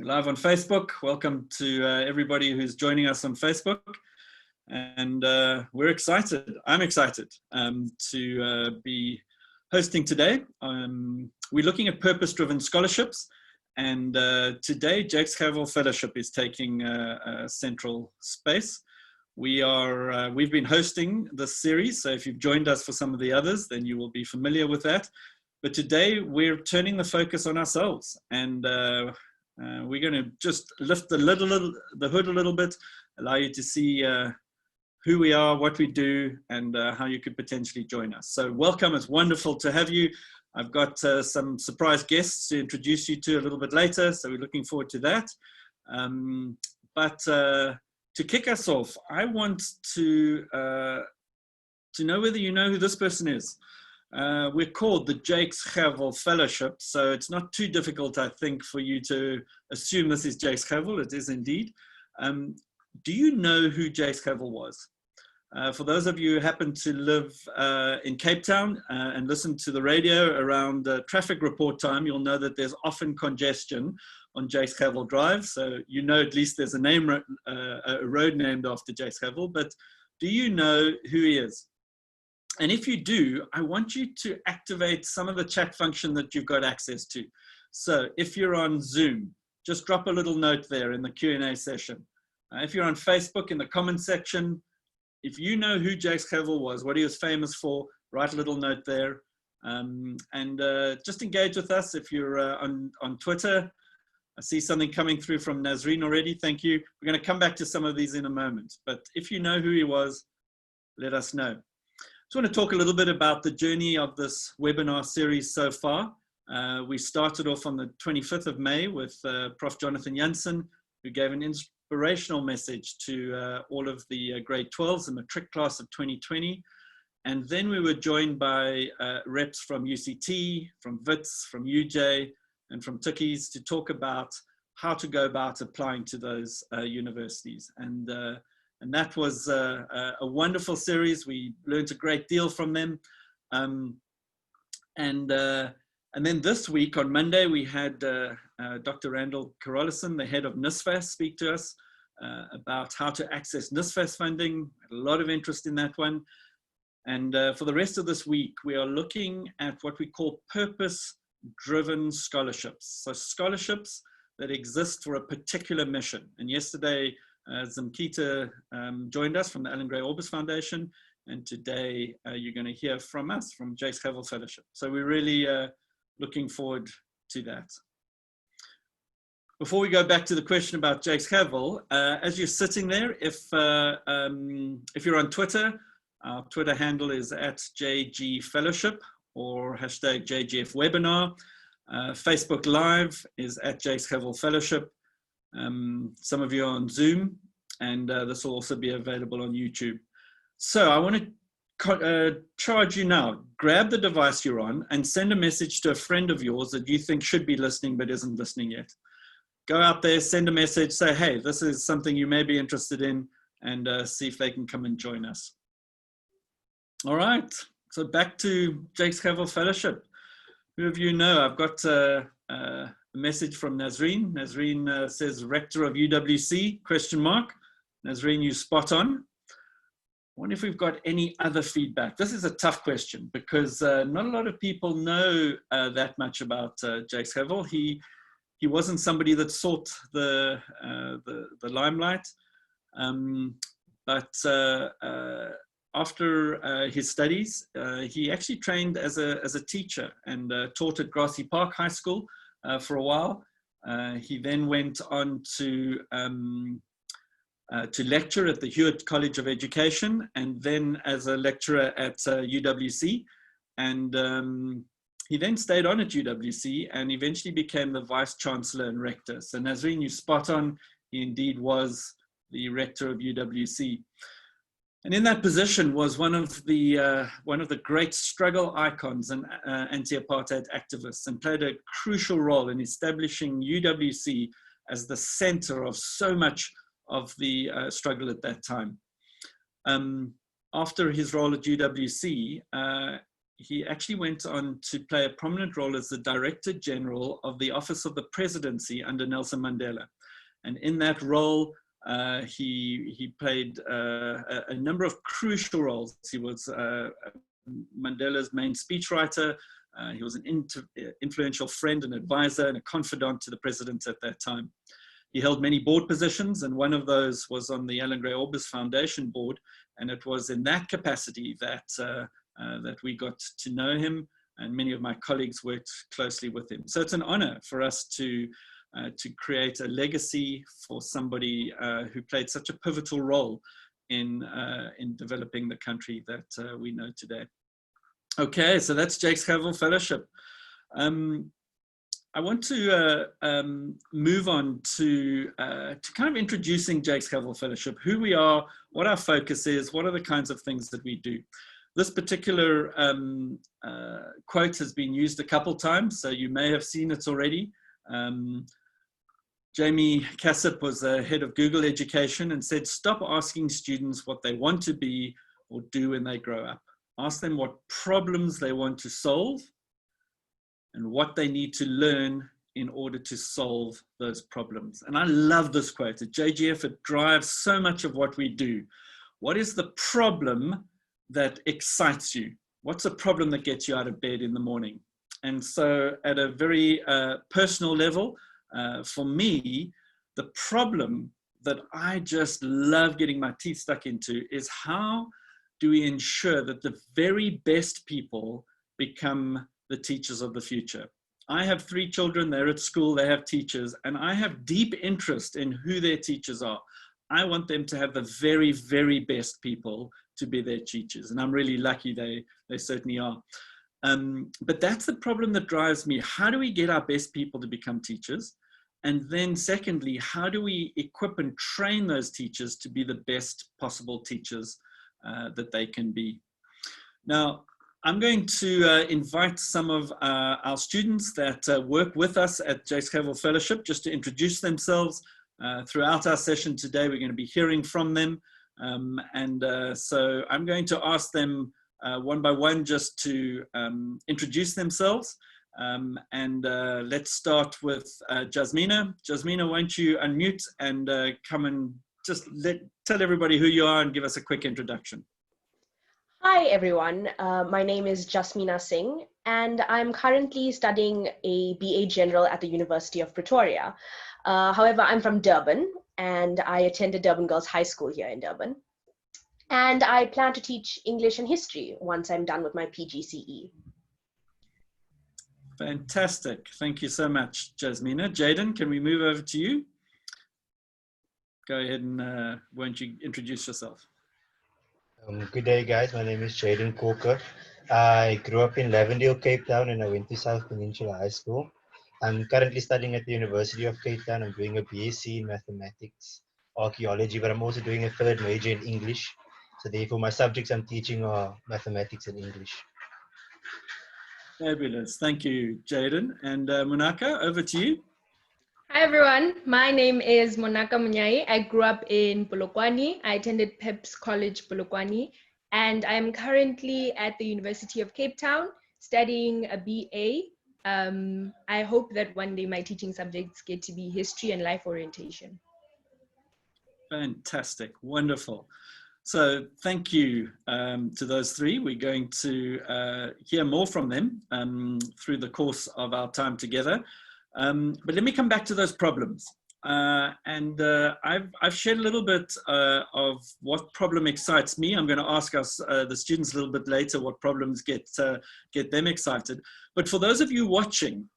We're live on Facebook. Welcome to everybody who's joining us on Facebook. And we're excited. I'm excited to be hosting today. We're looking at purpose-driven scholarships. And today, Jakes Gerwel Fellowship is taking a central space. We've been hosting this series, so if you've joined us for some of the others, then you will be familiar with that. But today, we're turning the focus on ourselves, and we're going to just lift the hood a little bit, allow you to see who we are, what we do, and how you could potentially join us. So welcome, it's wonderful to have you. I've got some surprise guests to introduce you to a little bit later, so we're looking forward to that. But to kick us off, I want to know whether you know who this person is. We're called the Jakes Gerwel Fellowship, so it's not too difficult, I think, for you to assume this is Jakes Gerwel. It is indeed. Do you know who Jakes Gerwel was? For those of you who happen to live in Cape Town and listen to the radio around traffic report time, you'll know that there's often congestion on Jakes Gerwel Drive. So you know at least there's a road named after Jakes Gerwel. But do you know who he is? And if you do, I want you to activate some of the chat function that you've got access to. So if you're on Zoom, just drop a little note there in the Q&A session. If you're on Facebook, in the comment section, if you know who Jakes Gerwel was, what he was famous for, write a little note there. And just engage with us. If you're on Twitter, I see something coming through from Nazreen already. Thank you. We're going to come back to some of these in a moment. But if you know who he was, let us know. I just want to talk a little bit about the journey of this webinar series so far. We started off on the 25th of May with Prof. Jonathan Jansen, who gave an inspirational message to all of the grade 12s, the matric class of 2020. And then we were joined by reps from UCT, from WITS, from UJ, and from Tukkies to talk about how to go about applying to those universities. And that was a wonderful series. We learned a great deal from them. And then this week on Monday, we had Dr. Randall Carolison, the head of NSFAS, speak to us about how to access NSFAS funding. A lot of interest in that one. And for the rest of this week, we are looking at what we call purpose-driven scholarships. So scholarships that exist for a particular mission. And yesterday, Zimkita joined us from the Alan Gray Orbis Foundation, and today you're going to hear from us from Jakes Gerwel Fellowship. So we're really looking forward to that. Before we go back to the question about Jakes Gerwel, as you're sitting there, if you're on Twitter, our Twitter handle is @JG Fellowship or #JGF Webinar. Facebook Live is @Jakes Gerwel Fellowship. Some of you are on Zoom, and this will also be available on YouTube. So I want to charge you now. Grab the device you're on and send a message to a friend of yours that you think should be listening but isn't listening yet. Go out there, send a message, say, hey, this is something you may be interested in, and see if they can come and join us. All right, so back to Jakes Gerwel Fellowship. Who of you know? I've got a message from Nazreen. Nazreen says, Rector of UWC, ? Nazreen, you spot on. I wonder if we've got any other feedback. This is a tough question because not a lot of people know that much about Jakes Gerwel. He wasn't somebody that sought the limelight, but after his studies, he actually trained as a teacher and taught at Grassy Park High School for a while. He then went on to lecture at the Hewat College of Education, and then as a lecturer at UWC. And he then stayed on at UWC and eventually became the Vice-Chancellor and Rector. So Nazreen, you spot on, he indeed was the Rector of UWC. And in that position was one of the great struggle icons and anti-apartheid activists, and played a crucial role in establishing UWC as the center of so much of the struggle at that time. After his role at UWC, he actually went on to play a prominent role as the Director General of the Office of the Presidency under Nelson Mandela. And in that role, he played a number of crucial roles. He was Mandela's main speechwriter. He was an influential friend and advisor and a confidant to the president at that time. He held many board positions, and one of those was on the Alan Gray Orbis Foundation board. And it was in that capacity that, that we got to know him, and many of my colleagues worked closely with him. So it's an honor for us to create a legacy for somebody who played such a pivotal role in developing the country that we know today. Okay, so that's Jakes Gerwel Fellowship. I want to move on to kind of introducing Jakes Gerwel Fellowship, who we are, what our focus is, what are the kinds of things that we do. This particular quote has been used a couple times, so you may have seen it already. Jamie Cassip was the head of Google Education and said, stop asking students what they want to be or do when they grow up. Ask them what problems they want to solve and what they need to learn in order to solve those problems. And I love this quote. At JGF, it drives so much of what we do. What is the problem that excites you? What's a problem that gets you out of bed in the morning? And so at a very personal level, for me, the problem that I just love getting my teeth stuck into is how do we ensure that the very best people become the teachers of the future? I have 3 children, they're at school, they have teachers, and I have deep interest in who their teachers are. I want them to have the very, very best people to be their teachers, and I'm really lucky they certainly are. But that's the problem that drives me. How do we get our best people to become teachers? And then secondly, how do we equip and train those teachers to be the best possible teachers that they can be? Now, I'm going to invite some of our students that work with us at Jakes Gerwel Fellowship just to introduce themselves. Throughout our session today, we're going to be hearing from them. So I'm going to ask them one by one just to introduce themselves. Let's start with Jasmina. Jasmina, won't you unmute and come and just tell everybody who you are and give us a quick introduction. Hi everyone, my name is Jasmina Singh and I'm currently studying a BA General at the University of Pretoria. However, I'm from Durban and I attended Durban Girls High School here in Durban. And I plan to teach English and history once I'm done with my PGCE. Fantastic. Thank you so much, Jasmina. Jaden, can we move over to you? Go ahead and won't you introduce yourself? Good day, guys. My name is Jaden Coker. I grew up in Lavendale, Cape Town, and I went to South Peninsula High School. I'm currently studying at the University of Cape Town. I'm doing a BSc in mathematics, archaeology, but I'm also doing a 3rd major in English. So therefore, my subjects I'm teaching are mathematics and English. Fabulous. Thank you, Jaden. And Munaka, over to you. Hi everyone, my name is Munaka Munyai. I grew up in Polokwane. I attended Peps College Polokwane, and I'm currently at the University of Cape Town studying a BA. I hope that one day my teaching subjects get to be history and life orientation. Fantastic, wonderful. So thank you to those 3. We're going to hear more from them through the course of our time together. But let me come back to those problems. I've shared a little bit of what problem excites me. I'm going to ask us, the students, a little bit later what problems get them excited. But for those of you watching,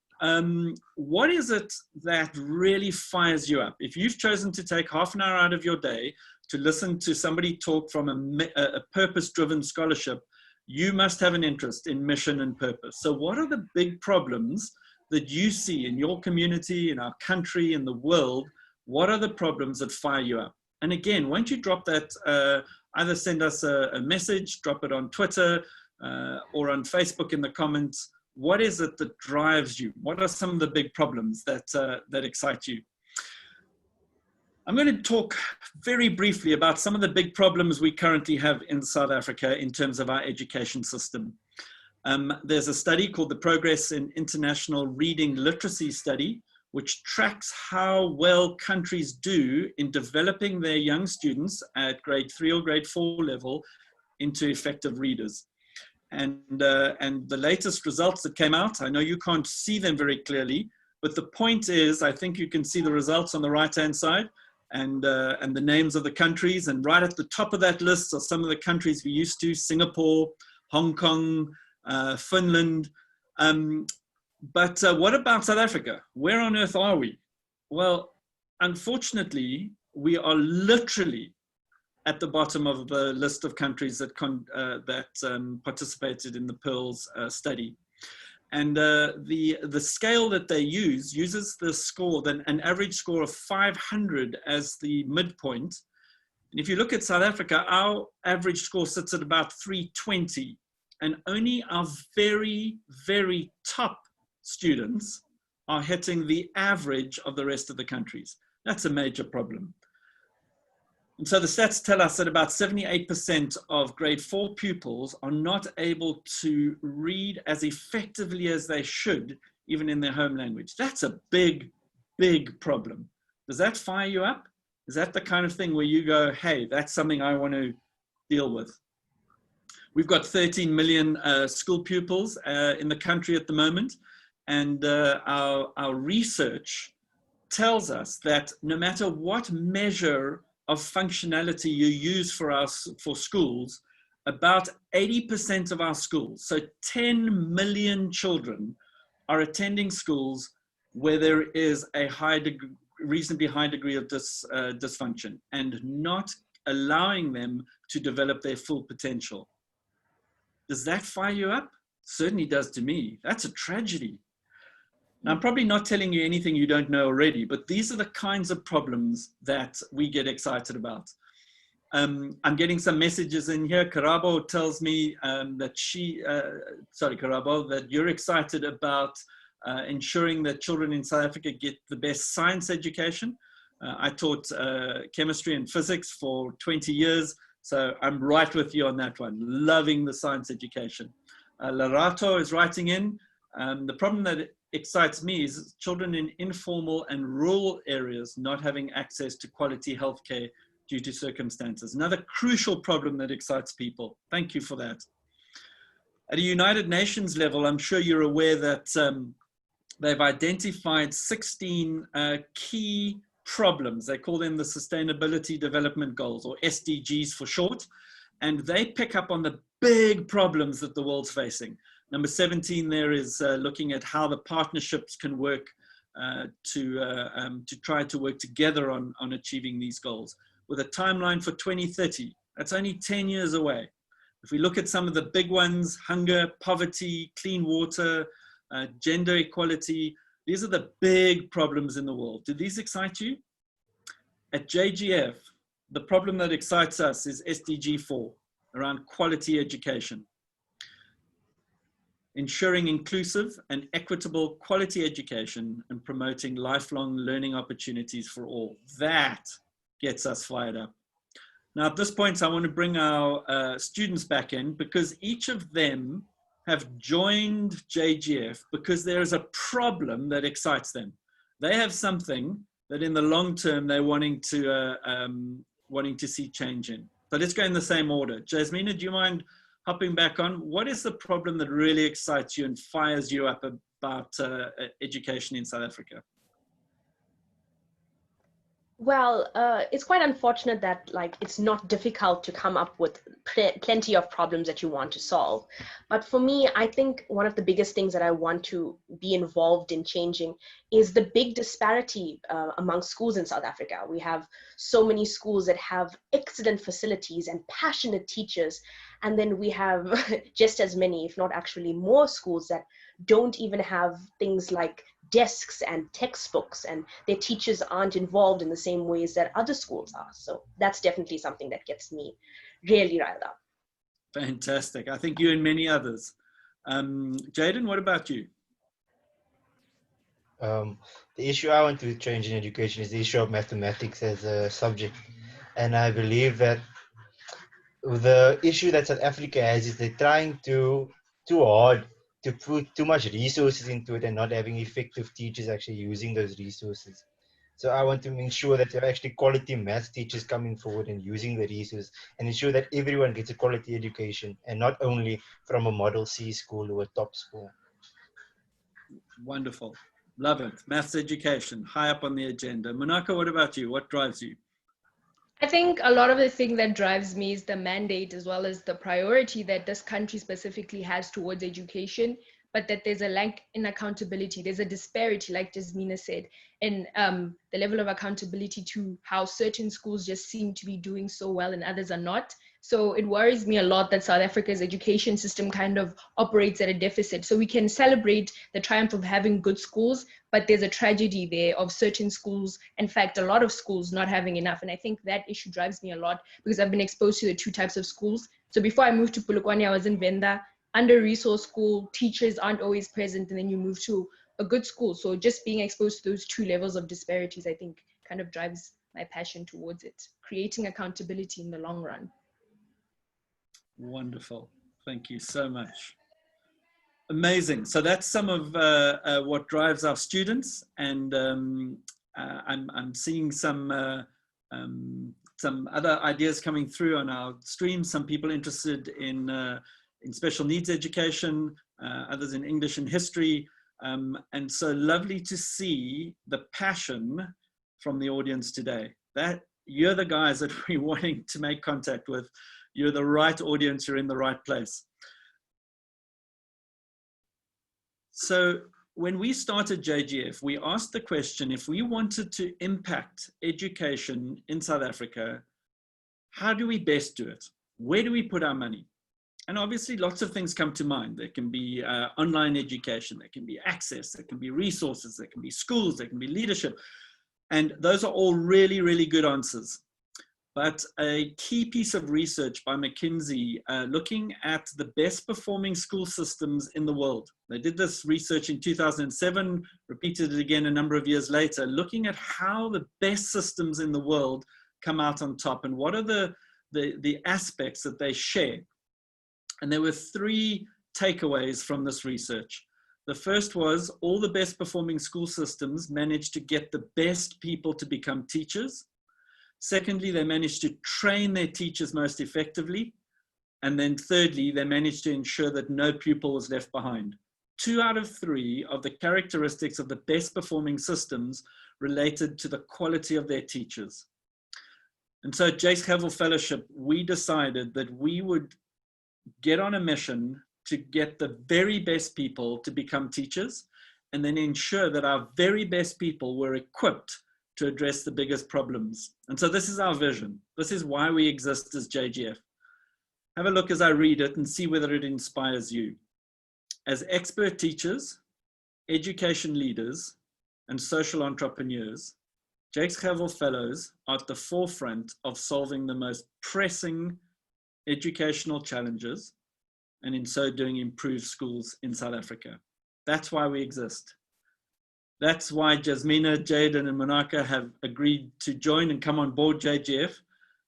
what is it that really fires you up? If you've chosen to take half an hour out of your day to listen to somebody talk from a purpose-driven scholarship, you must have an interest in mission and purpose. So what are the big problems that you see in your community, in our country, in the world? What are the problems that fire you up? And again, won't you drop that, either send us a message, drop it on Twitter or on Facebook in the comments. What is it that drives you? What are some of the big problems that excite you? I'm going to talk very briefly about some of the big problems we currently have in South Africa in terms of our education system. There's a study called the Progress in International Reading Literacy Study, which tracks how well countries do in developing their young students at grade 3 or grade 4 level into effective readers. And the latest results that came out, I know you can't see them very clearly, but the point is, I think you can see the results on the right-hand side and the names of the countries. And right at the top of that list are some of the countries we used to: Singapore, Hong Kong, Finland. But what about South Africa? Where on earth are we? Well, unfortunately, we are literally at the bottom of the list of countries that participated in the Pearls study. And the scale that they uses the score, an average score of 500 as the midpoint. And if you look at South Africa, our average score sits at about 320. And only our very, very top students are hitting the average of the rest of the countries. That's a major problem. And so the stats tell us that about 78% of grade 4 pupils are not able to read as effectively as they should, even in their home language. That's a big, big problem. Does that fire you up? Is that the kind of thing where you go, hey, that's something I want to deal with? We've got 13 million school pupils in the country at the moment. And our research tells us that no matter what measure of functionality you use for schools, about 80% of our schools, so 10 million children, are attending schools where there is a reasonably high degree of dysfunction and not allowing them to develop their full potential. Does that fire you up? Certainly does to me. That's a tragedy. Now, I'm probably not telling you anything you don't know already, but these are the kinds of problems that we get excited about. I'm getting some messages in here. Karabo tells me that that you're excited about ensuring that children in South Africa get the best science education. I taught chemistry and physics for 20 years, so I'm right with you on that one. Loving the science education. Larato is writing in. The problem that excites me is children in informal and rural areas not having access to quality healthcare due to circumstances. Another crucial problem that excites people. Thank you for that. At a United Nations level, I'm sure you're aware that they've identified 16 key problems. They call them the Sustainability Development Goals, or SDGs for short, and they pick up on the big problems that the world's facing. Number 17 there is looking at how the partnerships can work to try to work together on achieving these goals, with a timeline for 2030. That's only 10 years away. If we look at some of the big ones: hunger, poverty, clean water, gender equality, these are the big problems in the world. Do these excite you? At JGF, the problem that excites us is SDG 4, around quality education. Ensuring inclusive and equitable quality education and promoting lifelong learning opportunities for all. That gets us fired up. Now, at this point, I want to bring our students back in, because each of them have joined JGF because there is a problem that excites them. They have something that in the long term they're wanting to see change in. So let's go in the same order. Jasmina, do you mind hopping back on? What is the problem that really excites you and fires you up about education in South Africa? Well, it's quite unfortunate that it's not difficult to come up with plenty of problems that you want to solve. But for me, I think one of the biggest things that I want to be involved in changing is the big disparity among schools in South Africa. We have so many schools that have excellent facilities and passionate teachers. And then we have just as many, if not actually more, schools that don't even have things like desks and textbooks, and their teachers aren't involved in the same ways that other schools are. So that's definitely something that gets me really riled up. Fantastic. I think you and many others. Jaden, what about you? The issue I want to change in education is the issue of mathematics as a subject. And I believe that the issue that South Africa has is they're trying to too hard to put too much resources into it and not having effective teachers actually using those resources. So I want to ensure that there are actually quality math teachers coming forward and using the resources and ensure that everyone gets a quality education and not only from a Model C school or a top school. Wonderful. Love it. Maths education, high up on the agenda. Munaka, what about you? What drives you? I think a lot of the thing that drives me is the mandate as well as the priority that this country specifically has towards education, but that there's a lack in accountability. There's a disparity, like Jasmina said, in the level of accountability to how certain schools just seem to be doing so well and others are not. So it worries me a lot that South Africa's education system kind of operates at a deficit. So we can celebrate the triumph of having good schools, but there's a tragedy there of certain schools, in fact, a lot of schools not having enough. And I think that issue drives me a lot because I've been exposed to the two types of schools. So before I moved to Polokwane, I was in Venda, under-resourced school, teachers aren't always present, and then you move to a good school. So just being exposed to those two levels of disparities, I think kind of drives my passion towards it, creating accountability in the long run. Wonderful. Thank you so much. Amazing. So that's some of what drives our students, and I'm seeing some other ideas coming through on our stream. Some people interested in special needs education, others in English and history, and so lovely to see the passion from the audience today. That you're the guys that we're wanting to make contact with. You're the right audience. You're in the right place. So when we started JGF, we asked the question, if we wanted to impact education in South Africa, how do we best do it? Where do we put our money? And obviously lots of things come to mind. There can be online education, there can be access, there can be resources, there can be schools, there can be leadership. And those are all really, really good answers. But a key piece of research by McKinsey looking at the best performing school systems in the world. They did this research in 2007, repeated it again a number of years later, looking at how the best systems in the world come out on top and what are the aspects that they share. And there were three takeaways from this research. The first was all the best performing school systems managed to get the best people to become teachers. Secondly, they managed to train their teachers most effectively. And then thirdly, they managed to ensure that no pupil was left behind. 2 out of 3 of the characteristics of the best performing systems related to the quality of their teachers. And so at Jakes Gerwel Fellowship, we decided that we would get on a mission to get the very best people to become teachers and then ensure that our very best people were equipped to address the biggest problems. And so this is our vision. This is why we exist as JGF. Have a look as I read it and see whether it inspires you. As expert teachers, education leaders, and social entrepreneurs, Jakes Gerwel Fellows are at the forefront of solving the most pressing educational challenges, and in so doing improve schools in South Africa. That's why we exist. That's why Jasmina, Jaden, and Munaka have agreed to join and come on board JGF,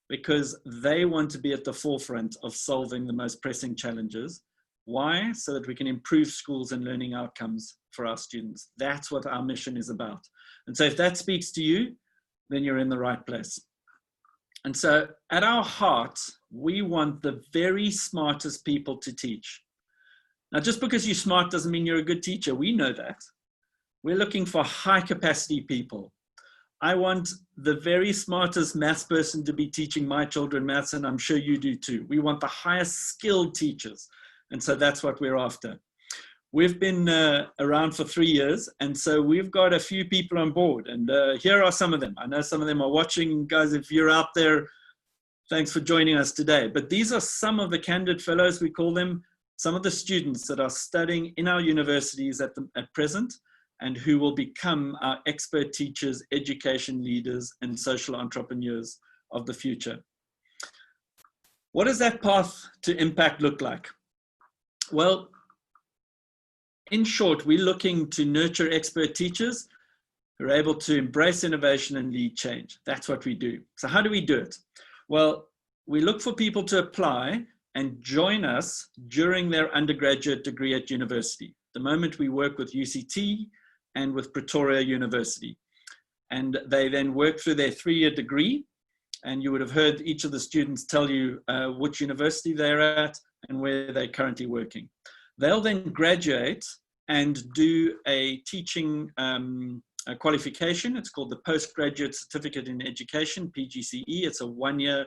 because they want to be at the forefront of solving the most pressing challenges. Why? So that we can improve schools and learning outcomes for our students. That's what our mission is about. And so if that speaks to you, then you're in the right place. And so at our heart, we want the very smartest people to teach. Now, just because you're smart doesn't mean you're a good teacher. We know that. We're looking for high capacity people. I want the very smartest maths person to be teaching my children maths, and I'm sure you do too. We want the highest skilled teachers. And so that's what we're after. We've been around for 3 years, and so we've got a few people on board, and here are some of them. I know some of them are watching. Guys, if you're out there, thanks for joining us today. But these are some of the candidate fellows, we call them, some of the students that are studying in our universities at present, and who will become our expert teachers, education leaders, and social entrepreneurs of the future. What does that path to impact look like? Well, in short, we're looking to nurture expert teachers who are able to embrace innovation and lead change. That's what we do. So how do we do it? Well, we look for people to apply and join us during their undergraduate degree at university. At the moment we work with UCT and with Pretoria University. And they then work through their 3-year degree. And you would have heard each of the students tell you which university they're at and where they're currently working. They'll then graduate and do a teaching qualification. It's called the Postgraduate Certificate in Education, PGCE. It's a 1-year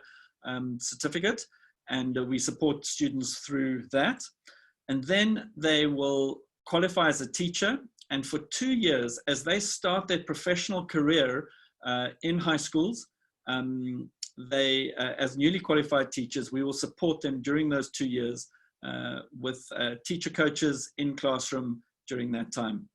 certificate, and we support students through that. And then they will qualify as a teacher, and for 2 years, as they start their professional career in high schools, as newly qualified teachers, we will support them during those 2 years with teacher coaches in classroom during that time.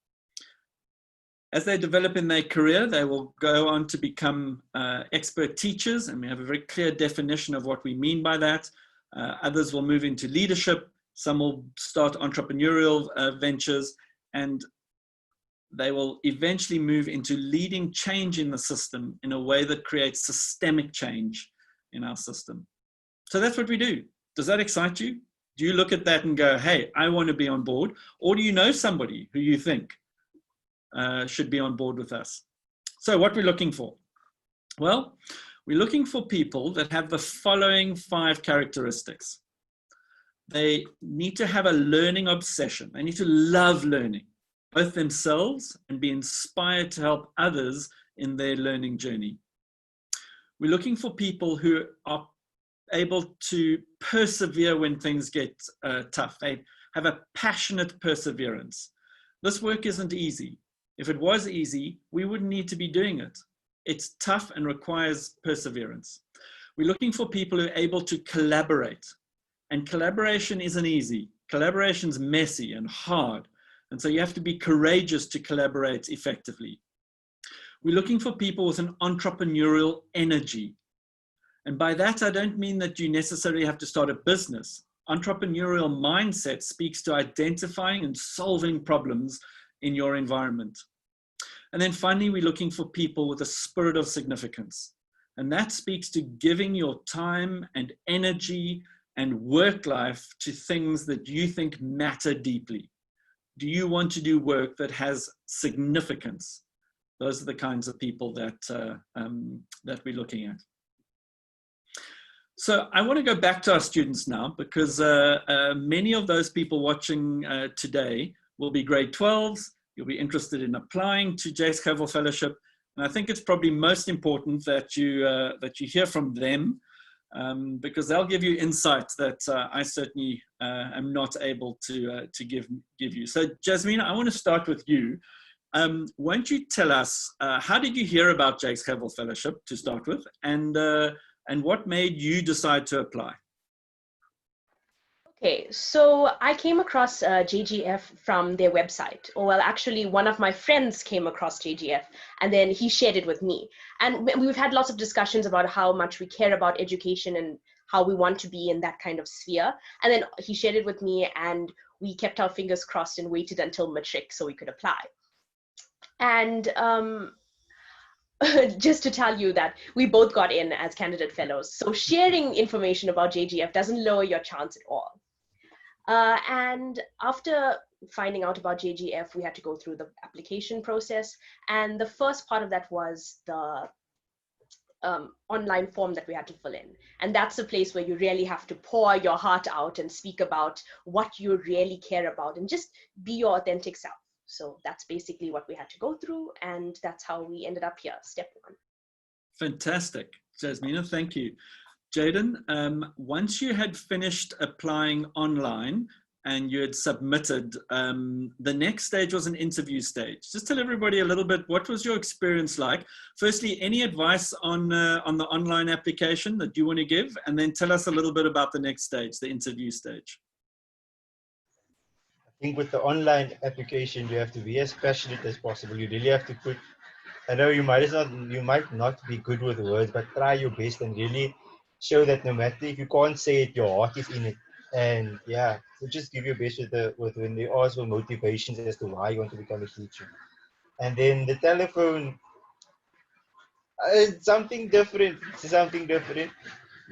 As they develop in their career, they will go on to become expert teachers, and we have a very clear definition of what we mean by that. Others will move into leadership, some will start entrepreneurial ventures, and they will eventually move into leading change in the system in a way that creates systemic change in our system. So that's what we do. Does that excite you? Do you look at that and go, hey, I want to be on board? Or do you know somebody who you think should be on board with us? So what we're looking for? Well, we're looking for people that have the following 5 characteristics. They need to have a learning obsession. They need to love learning, both themselves and be inspired to help others in their learning journey. We're looking for people who are able to persevere when things get tough. They have a passionate perseverance. This work isn't easy. If it was easy, we wouldn't need to be doing it. It's tough and requires perseverance. We're looking for people who are able to collaborate. And collaboration isn't easy. Collaboration's messy and hard. And so you have to be courageous to collaborate effectively. We're looking for people with an entrepreneurial energy. And by that, I don't mean that you necessarily have to start a business. Entrepreneurial mindset speaks to identifying and solving problems in your environment. And then finally, we're looking for people with a spirit of significance. And that speaks to giving your time and energy and work life to things that you think matter deeply. Do you want to do work that has significance? Those are the kinds of people that, that we're looking at. So I want to go back to our students now, because many of those people watching today will be grade 12s. You'll be interested in applying to Jakes Gerwel Fellowship. And I think it's probably most important that you hear from them, because they'll give you insights that I certainly am not able to give you. So Jasmina, I want to start with you. Won't you tell us, how did you hear about Jakes Gerwel Fellowship to start with, and what made you decide to apply? Okay, so I came across JGF from their website. Or well, actually, one of my friends came across JGF, and then he shared it with me. And we've had lots of discussions about how much we care about education and how we want to be in that kind of sphere. And then he shared it with me, and we kept our fingers crossed and waited until matric so we could apply. And just to tell you that we both got in as candidate fellows. So sharing information about JGF doesn't lower your chance at all. And after finding out about JGF, we had to go through the application process. And the first part of that was the online form that we had to fill in. And that's a place where you really have to pour your heart out and speak about what you really care about and just be your authentic self. So that's basically what we had to go through. And that's how we ended up here, step 1. Fantastic. Jasmina, thank you. Jaden, once you had finished applying online and you had submitted, the next stage was an interview stage. Just tell everybody a little bit, what was your experience like? Firstly, any advice on the online application that you want to give? And then tell us a little bit about the next stage, the interview stage. I think with the online application, you have to be as passionate as possible. You really have to put, I know you might not be good with words, but try your best and really show that no matter if you can't say it, your heart is in it. And yeah, so just give your best with when they ask for motivations as to why you want to become a teacher. And then the telephone, it's something different. It's something different.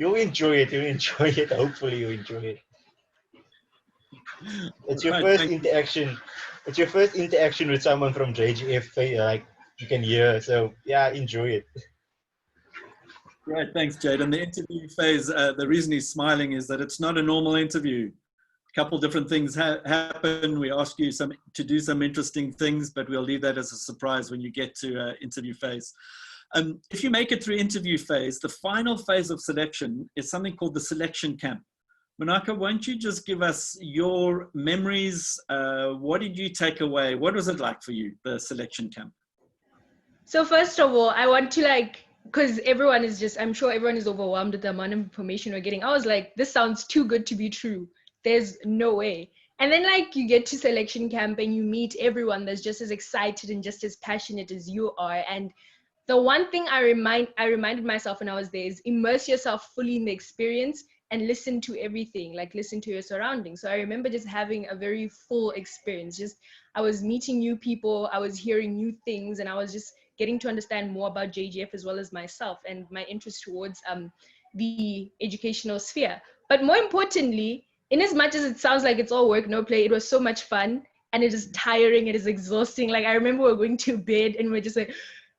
You'll enjoy it. You'll enjoy it. Hopefully, you'll enjoy it. It's your Right, first interaction. It's your first interaction with someone from JGF, like you can hear. So yeah, enjoy it. Great, thanks, Jaden. The interview phase, the reason he's smiling is that it's not a normal interview. A couple different things happen. We ask you to do some interesting things, but we'll leave that as a surprise when you get to interview phase. If you make it through interview phase, the final phase of selection is something called the selection camp. Munaka, won't you just give us your memories? What did you take away? What was it like for you, the selection camp? So first of all, I want to because everyone is just, I'm sure everyone is overwhelmed with the amount of information we're getting. I was like, this sounds too good to be true. There's no way. And then you get to selection camp and you meet everyone that's just as excited and just as passionate as you are. And the one thing I reminded myself when I was there is immerse yourself fully in the experience and listen to everything, listen to your surroundings. So I remember just having a very full experience. I was meeting new people, I was hearing new things, and I was just getting to understand more about JGF as well as myself and my interest towards the educational sphere. But more importantly, in as much as it sounds like it's all work, no play, it was so much fun, and it is tiring, it is exhausting. I remember we were going to bed and we're just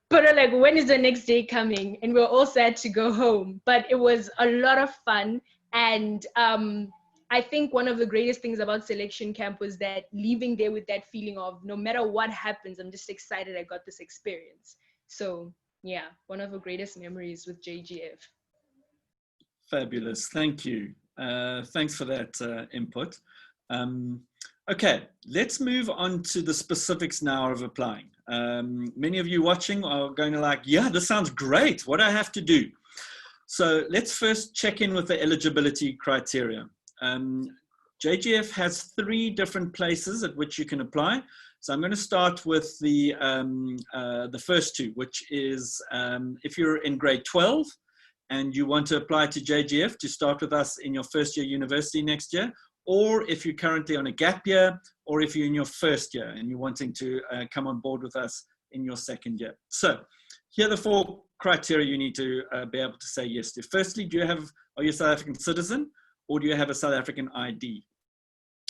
but when is the next day coming? And we're all sad to go home. But it was a lot of fun. And I think one of the greatest things about selection camp was that leaving there with that feeling of no matter what happens, I'm just excited I got this experience. So yeah, one of the greatest memories with JGF. Fabulous, thank you. Thanks for that input. Okay, let's move on to the specifics now of applying. Many of you watching are going to yeah, this sounds great. What do I have to do? So let's first check in with the eligibility criteria. JGF has 3 different places at which you can apply. So I'm going to start with the first 2, which is if you're in grade 12 and you want to apply to JGF to start with us in your first year university next year, or if you're currently on a gap year, or if you're in your first year and you're wanting to come on board with us in your second year. So here are the 4 criteria you need to be able to say yes to. Firstly, are you a South African citizen, or do you have a South African ID?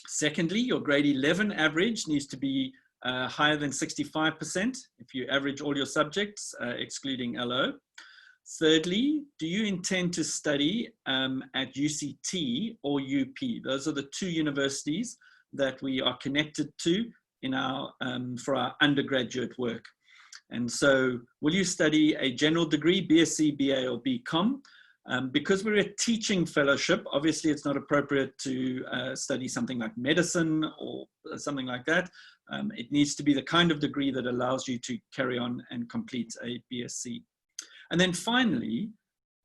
Secondly, your grade 11 average needs to be higher than 65% if you average all your subjects, excluding LO. Thirdly, do you intend to study at UCT or UP? Those are the 2 universities that we are connected to in for our undergraduate work. And so will you study a general degree, BSc, BA, or BCom? Because we're a teaching fellowship, obviously it's not appropriate to study something like medicine or something like that. It needs to be the kind of degree that allows you to carry on and complete a BSc. And then finally,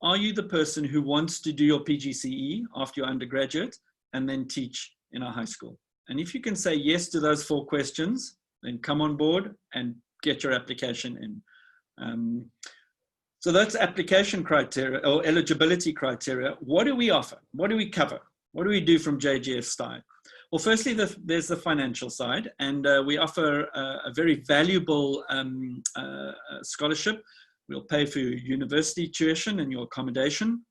are you the person who wants to do your PGCE after your undergraduate and then teach in our high school? And if you can say yes to those 4 questions, then come on board and get your application in. So that's application criteria or eligibility criteria. What do we offer? What do we cover? What do we do from JGF's side? Well, firstly, there's the financial side, and we offer a very valuable scholarship. We'll pay for your university tuition and your accommodation.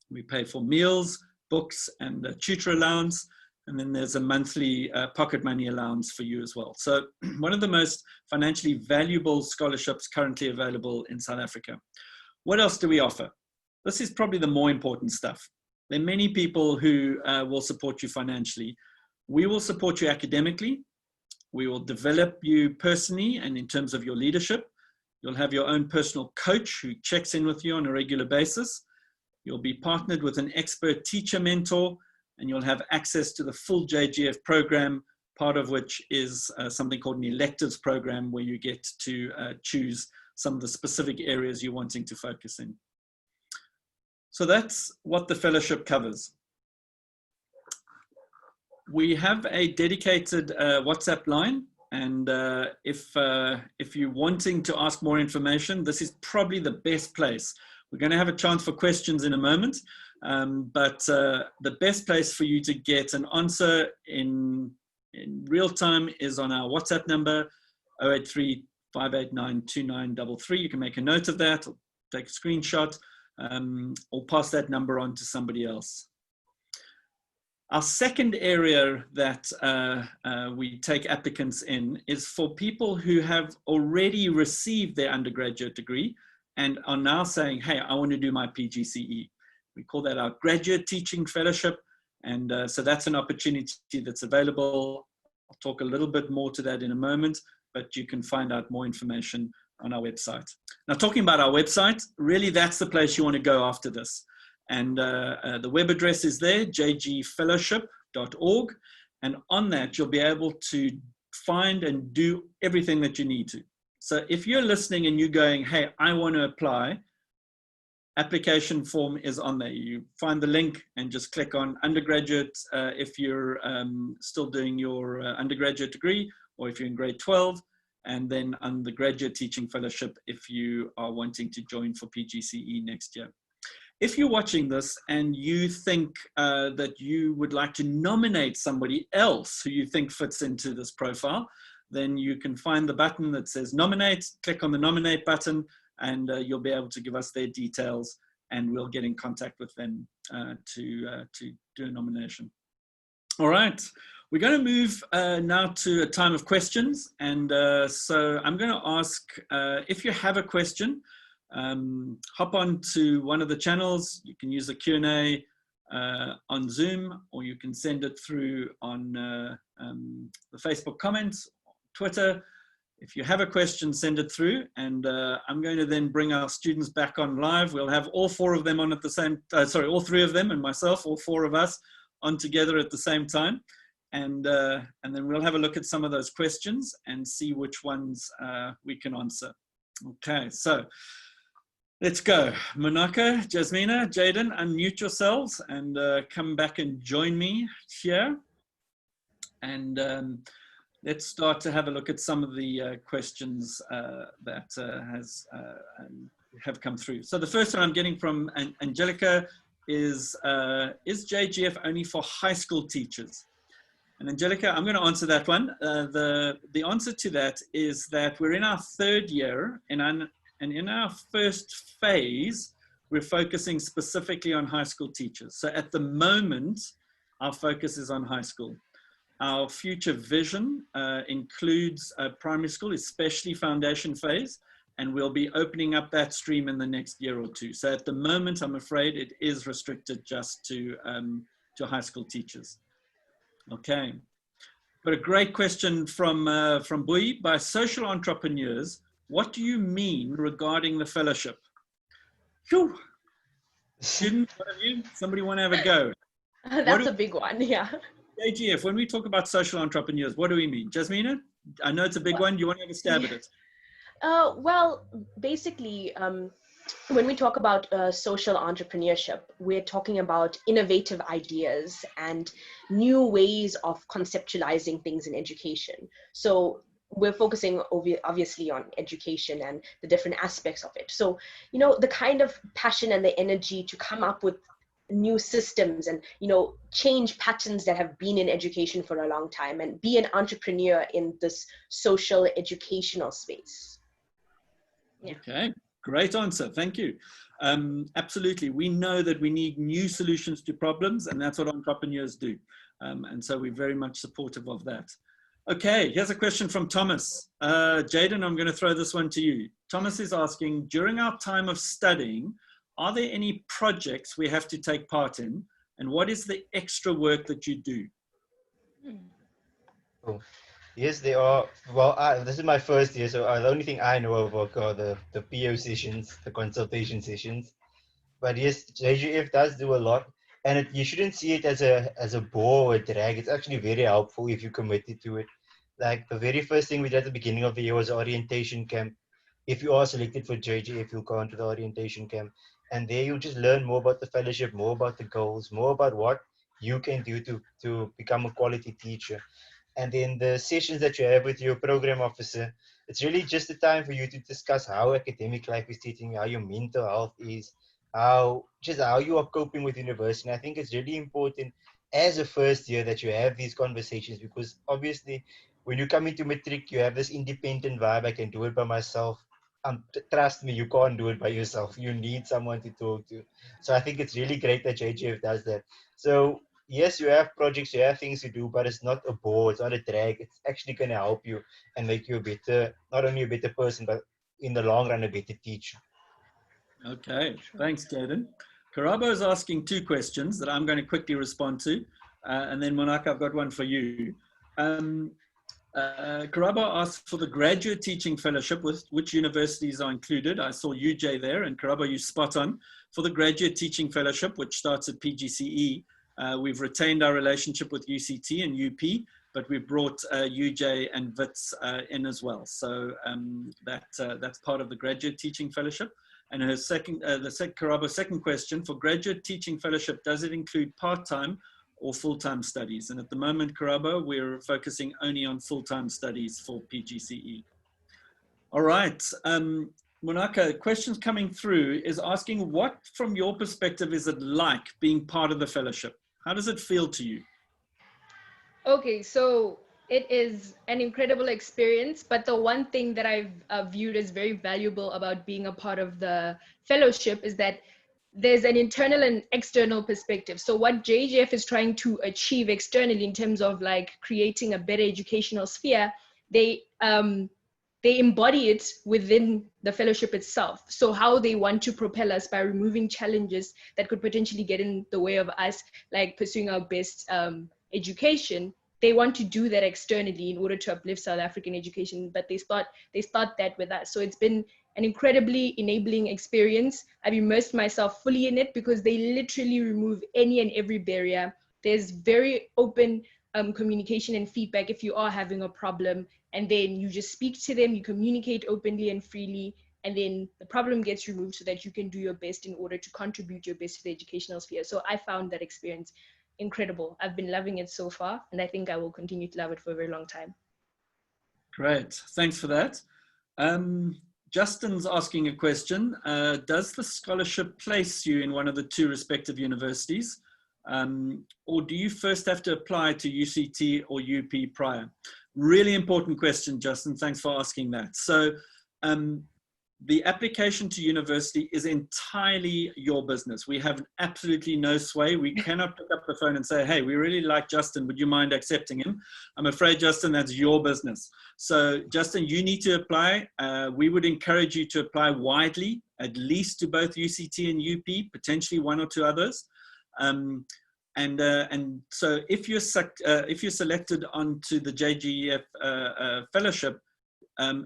We pay for meals, books, and a tutor allowance. And then there's a monthly pocket money allowance for you as well. So one of the most financially valuable scholarships currently available in South Africa. What else do we offer? This is probably the more important stuff. There are many people who will support you financially. We will support you academically. We will develop you personally and in terms of your leadership. You'll have your own personal coach who checks in with you on a regular basis. You'll be partnered with an expert teacher mentor, and you'll have access to the full JGF program, part of which is something called an electives program, where you get to choose some of the specific areas you're wanting to focus in. So that's what the fellowship covers. We have a dedicated WhatsApp line, and if you're wanting to ask more information, this is probably the best place. We're going to have a chance for questions in a moment. But the best place for you to get an answer in real time is on our WhatsApp number, 083 589 2933. You can make a note of that, or take a screenshot. or pass that number on to somebody else. Our second area that we take applicants in is for people who have already received their undergraduate degree and are now saying, hey, I want to do my PGCE. We call that our Graduate Teaching Fellowship. And so that's an opportunity that's available. I'll talk a little bit more to that in a moment, but you can find out more information on our website. Now, talking about our website, really that's the place you want to go after this. And the web address is there, jgfellowship.org. And on that, you'll be able to find and do everything that you need to. So if you're listening and you're going, hey, I want to apply, application form is on there. You find the link and just click on undergraduate if you're still doing your undergraduate degree, or if you're in grade 12, and then on the Graduate Teaching Fellowship if you are wanting to join for PGCE next year. If you're watching this and you think that you would like to nominate somebody else who you think fits into this profile, then you can find the button that says nominate, click on the nominate button, and you'll be able to give us their details, and we'll get in contact with them to do a nomination. All right, we're going to move now to a time of questions. And so I'm going to ask if you have a question, hop on to one of the channels. You can use the Q&A on Zoom, or you can send it through on the Facebook comments, Twitter. If you have a question, send it through, and I'm going to then bring our students back on live. We'll have all four of them on at the same, all three of them and myself, all four of us on together at the same time. And then we'll have a look at some of those questions and see which ones we can answer. Okay, so let's go. Munaka, Jasmina, Jaden, unmute yourselves and come back and join me here. And let's start to have a look at some of the questions that have come through. So the first one I'm getting from Angelica is JGF only for high school teachers? And Angelica, I'm going to answer that one. The answer to that is that we're in our third year, and in our first phase, we're focusing specifically on high school teachers. So at the moment, our focus is on high school. Our future vision includes primary school, especially foundation phase, and we'll be opening up that stream in the next year or two. So at the moment, I'm afraid it is restricted just to high school teachers. Okay, but a great question from Bui. By social entrepreneurs, what do you mean regarding the fellowship? Phew. Student, one of you? Somebody want to have a go? That's a big one, yeah. AGF, when we talk about social entrepreneurs, what do we mean? Jasmina, I know it's a big one. Do you want to have a stab at it? Well, basically, when we talk about social entrepreneurship, we're talking about innovative ideas and new ways of conceptualizing things in education. So we're focusing obviously on education and the different aspects of it. So, you know, the kind of passion and the energy to come up with new systems and, you know, change patterns that have been in education for a long time and be an entrepreneur in this social educational space. Yeah. Okay. Great answer. Thank you. Absolutely. We know that we need new solutions to problems, and that's what entrepreneurs do. And so we're very much supportive of that. Okay, here's a question from Thomas. Jaden, I'm going to throw this one to you. Thomas is asking, during our time of studying, are there any projects we have to take part in? And what is the extra work that you do? Oh. Yes, they are. Well, this is my first year, so the only thing I know of are the PO sessions, the consultation sessions. But yes, JGF does do a lot, and you shouldn't see it as a bore or a drag. It's actually very helpful if you're committed to it. Like the very first thing we did at the beginning of the year was orientation camp. If you are selected for JGF, you'll go into the orientation camp, and there you'll just learn more about the fellowship, more about the goals, more about what you can do to become a quality teacher. And then the sessions that you have with your program officer, it's really just a time for you to discuss how academic life is treating you, how your mental health is, how you are coping with university. And I think it's really important as a first year that you have these conversations, because obviously when you come into matric, you have this independent vibe. I can do it by myself. trust me, you can't do it by yourself. You need someone to talk to. So I think it's really great that JGF does that. So yes, you have projects, you have things to do, but it's not a bore, it's not a drag. It's actually going to help you and make you a better, not only a better person, but in the long run, a better teacher. Okay, thanks, Jaden. Karabo is asking two questions that I'm going to quickly respond to. And then Munaka, I've got one for you. Karabo asked for the graduate teaching fellowship, with which universities are included. I saw UJ there, and Karabo, you spot on. For the graduate teaching fellowship, which starts at PGCE, we've retained our relationship with UCT and UP, but we've brought UJ and WITS in as well. So that's part of the graduate teaching fellowship. And her Karabo's second question, for graduate teaching fellowship, does it include part-time or full-time studies? And at the moment, Karabo, we're focusing only on full-time studies for PGCE. All right, Munaka, questions coming through is asking, what from your perspective is it like being part of the fellowship? How does it feel to you? Okay, so it is an incredible experience, but the one thing that I've viewed as very valuable about being a part of the fellowship is that there's an internal and external perspective. So what JGF is trying to achieve externally in terms of like creating a better educational sphere, they embody it within the fellowship itself. So how they want to propel us by removing challenges that could potentially get in the way of us, like pursuing our best education. They want to do that externally in order to uplift South African education, but they start that with us. So it's been an incredibly enabling experience. I've immersed myself fully in it because they literally remove any and every barrier. There's very open communication and feedback if you are having a problem, and then you just speak to them, you communicate openly and freely, and then the problem gets removed so that you can do your best in order to contribute your best to the educational sphere. So I found that experience incredible. I've been loving it so far, and I think I will continue to love it for a very long time. Great, thanks for that. Justin's asking a question. Does the scholarship place you in one of the two respective universities? Or do you first have to apply to UCT or UP prior? Really important question, Justin. Thanks for asking that. So the application to university is entirely your business. We have absolutely no sway. We cannot pick up the phone and say, hey, we really like Justin. Would you mind accepting him? I'm afraid, Justin, that's your business. So Justin, you need to apply. We would encourage you to apply widely, at least to both UCT and UP, potentially one or two others. And so if you're selected onto the JGF fellowship,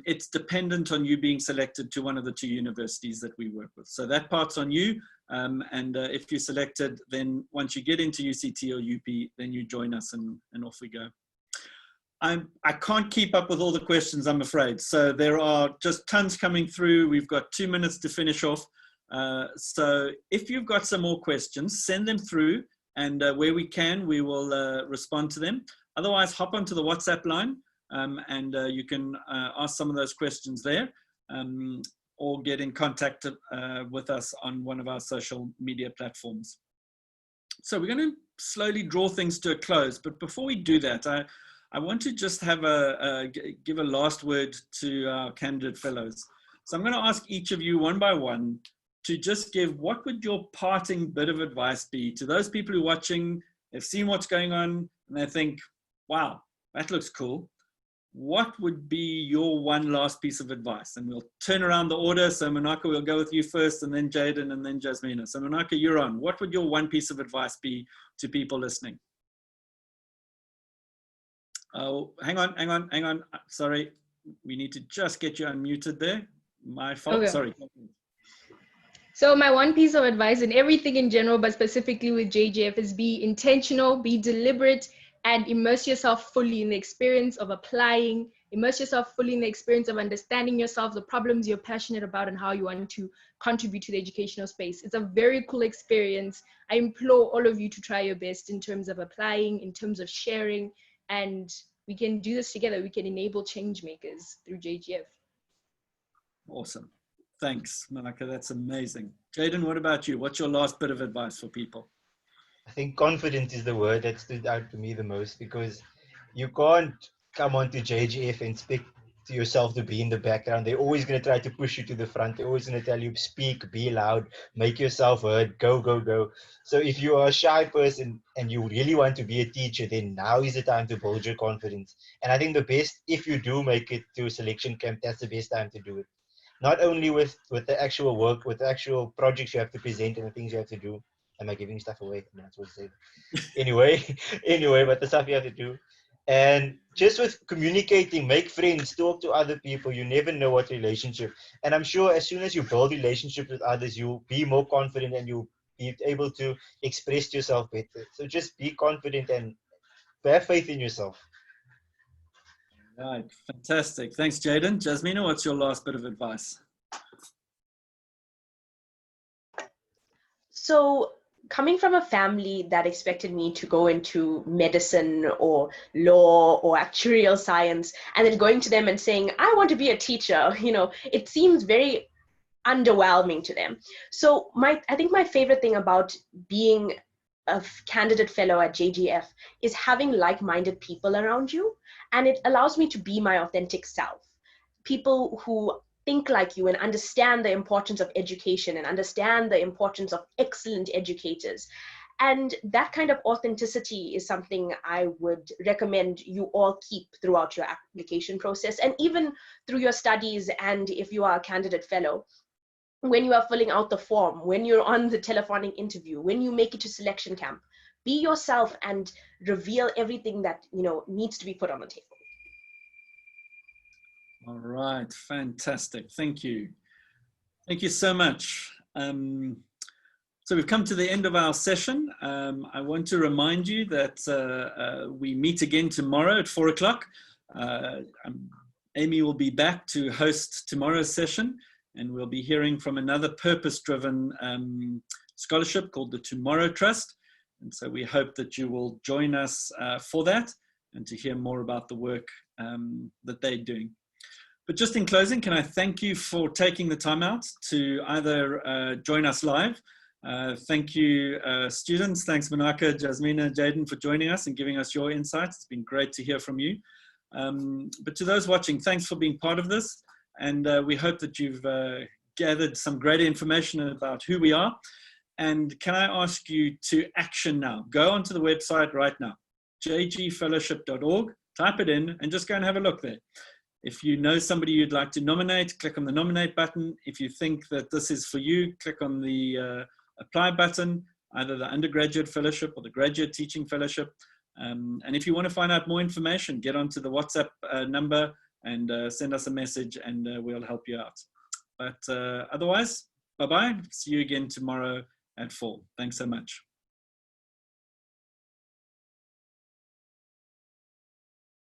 it's dependent on you being selected to one of the two universities that we work with. So that part's on you. If you're selected, then once you get into UCT or UP, then you join us and off we go. I can't keep up with all the questions, I'm afraid. So there are just tons coming through. We've got 2 minutes to finish off. So if you've got some more questions, send them through, and where we can, we will respond to them. Otherwise, hop onto the WhatsApp line. You can ask some of those questions there, or get in contact with us on one of our social media platforms. So we're going to slowly draw things to a close, but before we do that, I want to just have give a last word to our candidate fellows. So I'm going to ask each of you one by one to just give, what would your parting bit of advice be to those people who are watching, they've seen what's going on, and they think, wow, that looks cool. What would be your one last piece of advice? And we'll turn around the order. So Munaka, we'll go with you first, and then Jaden, and then Jasmina. So Munaka, you're on. What would your one piece of advice be to people listening? Oh, hang on. Sorry. We need to just get you unmuted there. My fault, okay. Sorry. So my one piece of advice, and everything in general, but specifically with JGF, is be intentional, be deliberate, and immerse yourself fully in the experience of applying, immerse yourself fully in the experience of understanding yourself, the problems you're passionate about, and how you want to contribute to the educational space. It's a very cool experience. I implore all of you to try your best in terms of applying, in terms of sharing, and we can do this together. We can enable change makers through JGF. Awesome. Thanks, Munaka. That's amazing. Jaden, what about you? What's your last bit of advice for people? I think confidence is the word that stood out to me the most, because you can't come onto JGF and yourself to be in the background. They're always going to try to push you to the front. They're always going to tell you, speak, be loud, make yourself heard, go, go, go. So if you are a shy person and you really want to be a teacher, then now is the time to build your confidence. And I think the best, if you do make it to selection camp, that's the best time to do it. Not only with the actual work, with the actual projects you have to present and the things you have to do. Am I giving stuff away? I'm not supposed to say that. Anyway, but the stuff you have to do. And just with communicating, make friends, talk to other people. You never know what relationship. And I'm sure as soon as you build relationships with others, you'll be more confident and you'll be able to express yourself better. So just be confident and have faith in yourself. Right, fantastic. Thanks, Jaden. Jasmina, what's your last bit of advice? So, coming from a family that expected me to go into medicine or law or actuarial science, and then going to them and saying, I want to be a teacher, it seems very underwhelming to them. So I think my favorite thing about being a candidate fellow at JGF is having like-minded people around you, and it allows me to be my authentic self. People who think like you and understand the importance of education and understand the importance of excellent educators. And that kind of authenticity is something I would recommend you all keep throughout your application process, and even through your studies. And if you are a candidate fellow, when you are filling out the form, when you're on the telephonic interview, when you make it to selection camp, be yourself and reveal everything that needs to be put on the table. All right, fantastic. Thank you. Thank you so much. So we've come to the end of our session. I want to remind you that we meet again tomorrow at 4 o'clock. Amy will be back to host tomorrow's session, and we'll be hearing from another purpose-driven scholarship called the Tomorrow Trust. And so we hope that you will join us for that and to hear more about the work that they're doing. But just in closing, can I thank you for taking the time out to either join us live. Thank you, students. Thanks, Munaka, Jasmina, Jaden, for joining us and giving us your insights. It's been great to hear from you. But to those watching, thanks for being part of this. And we hope that you've gathered some great information about who we are. And can I ask you to action now? Go onto the website right now, jgfellowship.org, type it in, and just go and have a look there. If you know somebody you'd like to nominate, click on the nominate button. If you think that this is for you, click on the apply button, either the undergraduate fellowship or the graduate teaching fellowship. And if you want to find out more information, get onto the WhatsApp number and send us a message, and we'll help you out. But otherwise, bye-bye. See you again tomorrow at 4. Thanks so much.